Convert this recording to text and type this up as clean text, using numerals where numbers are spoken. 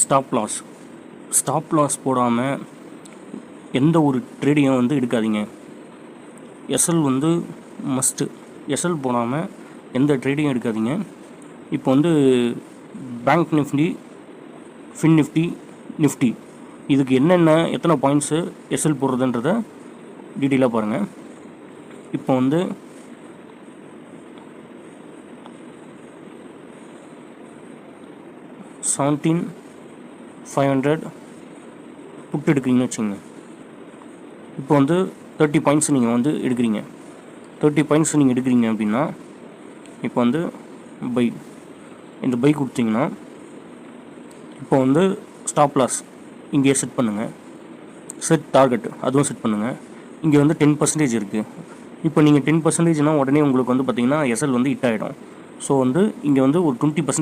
Stop loss போடாமல் எந்த ஒரு ட்ரேடிங்கும் வந்து எடுக்காதீங்க. எஸ்எல் வந்து மஸ்ட்டு. எஸ்எல் போடாமல் எந்த ட்ரேடிங்கும் எடுக்காதீங்க. இப்போ வந்து பேங்க் நிஃப்டி, ஃபின் நிஃப்டி இதுக்கு எத்தனை பாயிண்ட்ஸு எஸ்எல் போடுறதுன்றதை டீட்டெயிலாக பாருங்கள். இப்போ வந்து $17,500 புட் எடுக்கிறீங்கன்னு வச்சுங்க. இப்போ வந்து 30 பாயிண்ட்ஸ் நீங்கள் வந்து எடுக்கிறீங்க. 30 பாயிண்ட்ஸ் நீங்கள் எடுக்கிறீங்க அப்படின்னா இப்போ வந்து இந்த பை கொடுத்தீங்கன்னா இப்போ வந்து ஸ்டாப் லாஸ் இங்கே செட் பண்ணுங்கள். செட் டார்கெட் அதுவும் செட் பண்ணுங்கள். இங்கே வந்து 10% இருக்குது. இப்போ நீங்கள் 10%னா உடனே உங்களுக்கு வந்து பார்த்திங்கன்னா எஸ்எல் வந்து ஹிட் ஆகிடும். ஸோ வந்து இங்கே வந்து ஒரு 20%